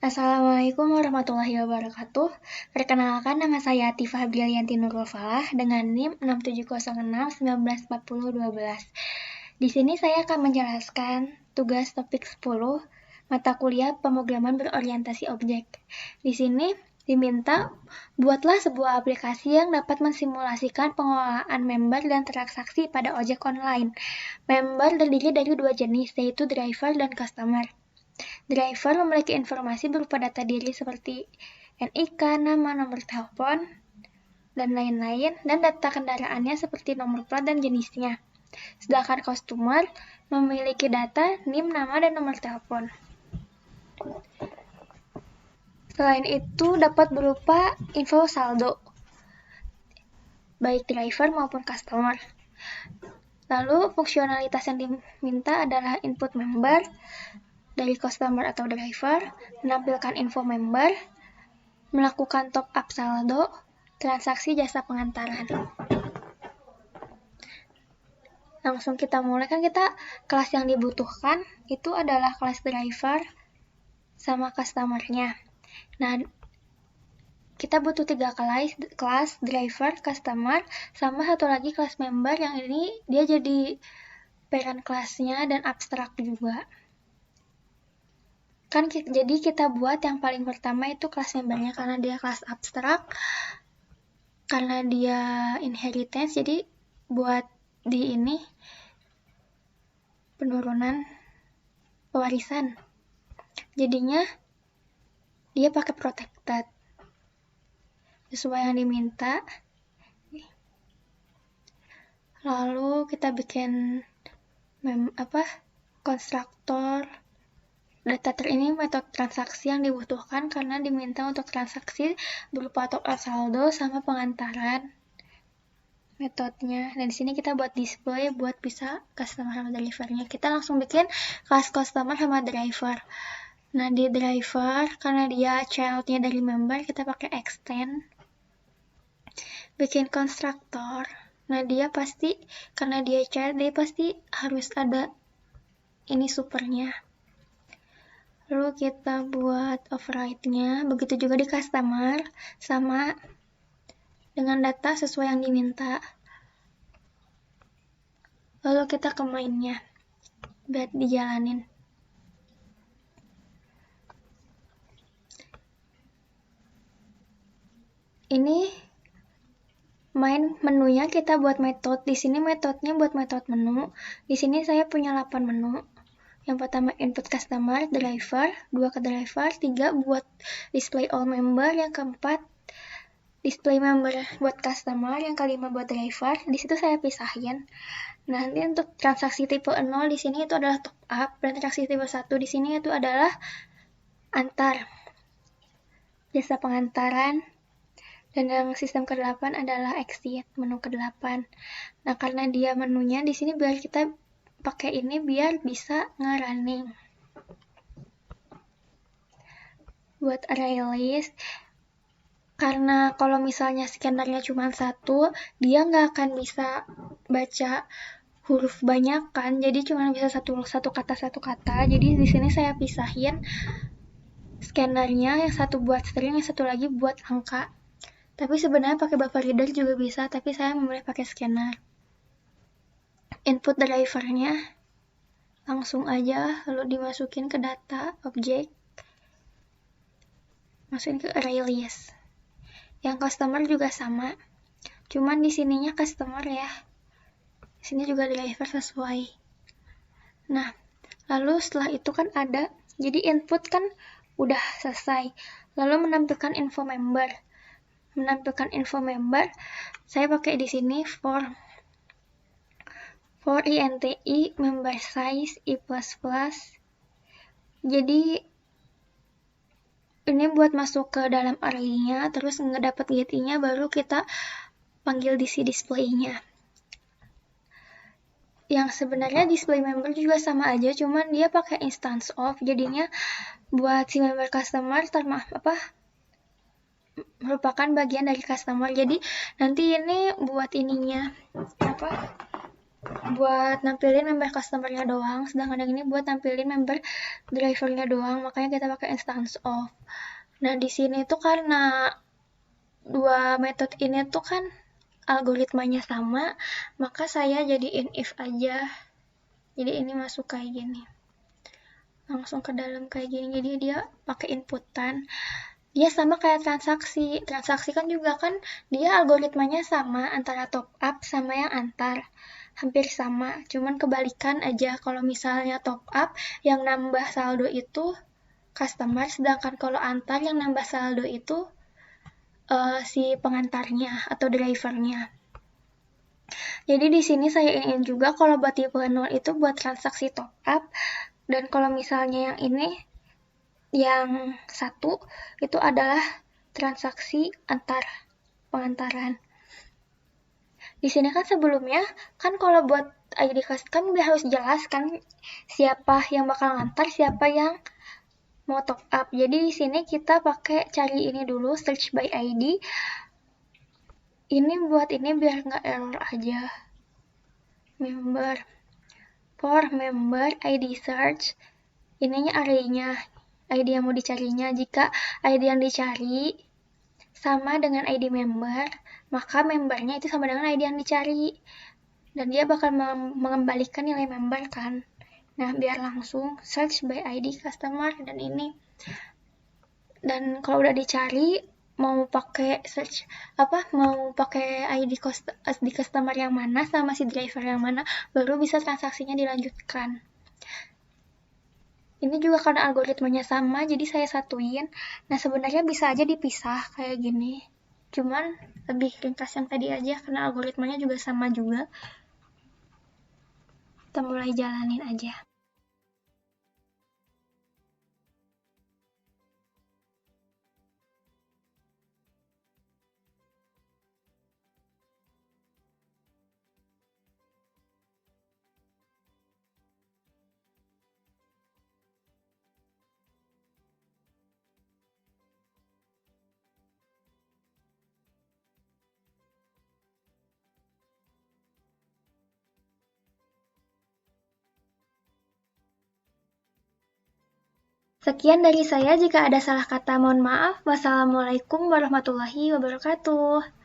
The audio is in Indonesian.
Assalamualaikum warahmatullahi wabarakatuh. Perkenalkan, nama saya Atifah Brilianti Nurul Falah dengan NIM 6706194012. Di sini saya akan menjelaskan tugas topik 10 mata kuliah pemrograman berorientasi objek. Di sini diminta buatlah sebuah aplikasi yang dapat mensimulasikan pengelolaan member dan transaksi pada ojek online. Member terdiri dari dua jenis, yaitu driver dan customer. Driver memiliki informasi berupa data diri seperti NIK, nama, nomor telepon, dan lain-lain, dan data kendaraannya seperti nomor plat dan jenisnya. Sedangkan customer memiliki data NIM, nama, dan nomor telepon. Selain itu dapat berupa info saldo, baik driver maupun customer. Lalu fungsionalitas yang diminta adalah input member dari customer atau driver, menampilkan info member, melakukan top up saldo, transaksi jasa pengantaran. Langsung kita mulai, kan kita kelas yang dibutuhkan itu adalah kelas driver sama customer-nya. Nah, kita butuh 3 kelas driver, customer, sama satu lagi kelas member yang ini dia jadi parent kelasnya dan abstrak juga. Jadi kita buat yang paling pertama itu kelas membernya karena dia kelas abstrak, karena dia inheritance, jadi buat di ini penurunan pewarisan, jadinya dia pakai protected sesuai yang diminta. Lalu kita bikin konstruktor data ini metode transaksi yang dibutuhkan karena diminta untuk transaksi berupa top up saldo sama pengantaran metodenya. Dan di sini kita buat display buat bisa customer sama drivernya. Kita langsung bikin kelas customer sama driver. Nah, di driver karena dia childnya dari member, kita pakai extend, bikin konstruktor. Nah, dia pasti karena dia child, dia pasti harus ada ini supernya. Lalu kita buat override-nya, begitu juga di customer, sama dengan data sesuai yang diminta. Lalu kita ke main-nya, buat dijalanin. Ini main menunya, kita buat metode. Di sini metodenya buat metode menu. Di sini saya punya 8 menu. Yang pertama input customer, driver, 2 ke driver, 3 buat display all member, yang keempat display member buat customer, yang kelima buat driver. Di situ saya pisahin. Nanti untuk transaksi tipe 0 di sini itu adalah top up, dan transaksi tipe 1 di sini itu adalah antar, jasa pengantaran, dan yang sistem ke-8 adalah exit, menu ke-8. Nah, karena dia menunya di sini biar kita pakai ini biar bisa nge-running. Buat array list, karena kalau misalnya scannernya cuma 1, dia nggak akan bisa baca huruf banyak kan, jadi cuma bisa satu kata. Jadi di sini saya pisahin scannernya, yang satu buat string, yang satu lagi buat angka. Tapi sebenarnya pakai buffer reader juga bisa, tapi saya memilih pakai scanner. Input drivernya langsung aja, lalu dimasukin ke data objek, masukin ke array list. Yang customer juga sama, cuman di sininya customer ya, di sini juga driver sesuai. Nah, lalu setelah itu kan ada, jadi input kan udah selesai, lalu menampilkan info member. Saya pakai di sini for INTI member size I++. Jadi ini buat masuk ke dalam array-nya, terus ngedapat get I-nya, baru kita panggil di si display-nya. Yang sebenarnya display member juga sama aja, cuman dia pakai instance of, jadinya buat si member customer merupakan bagian dari customer. Jadi nanti ini buat ininya buat nampilin member customer-nya doang, sedangkan yang ini buat nampilin member driver-nya doang, makanya kita pakai instance of. Nah, di sini tuh karena dua metode ini tuh kan algoritmanya sama, maka saya jadiin if aja. Jadi ini masuk kayak gini. Langsung ke dalam kayak gini. Jadi dia pakai inputan. Dia sama kayak transaksi. Transaksi kan juga kan dia algoritmanya sama antara top up sama yang antar. Hampir sama, cuman kebalikan aja. Kalau misalnya top up yang nambah saldo itu customer, sedangkan kalau antar yang nambah saldo itu si pengantarnya atau drivernya. Jadi di sini saya ingin juga kalau buat tipe 0 itu buat transaksi top up, dan kalau misalnya yang ini yang satu itu adalah transaksi antar pengantaran. Di sini kan sebelumnya kan kalau buat ID kan harus jelas kan siapa yang bakal ngantar, siapa yang mau top up. Jadi di sini kita pakai cari ini dulu, search by ID. Ini buat ini biar nggak error aja. Member. For member ID search, ininya array-nya, ID yang mau dicarinya. Jika ID yang dicari sama dengan ID member, maka membernya itu sama dengan ID yang dicari. Dan dia bakal mengembalikan nilai member kan. Nah, biar langsung search by ID customer dan ini. Dan kalau udah dicari, mau pakai search mau pakai ID customer yang mana sama si driver yang mana, baru bisa transaksinya dilanjutkan. Ini juga karena algoritmanya sama, jadi saya satuin. Nah, sebenarnya bisa aja dipisah kayak gini. Cuman lebih ringkas yang tadi aja karena algoritmanya juga sama juga. Kita mulai jalanin aja. Sekian dari saya, jika ada salah kata mohon maaf. Wassalamualaikum warahmatullahi wabarakatuh.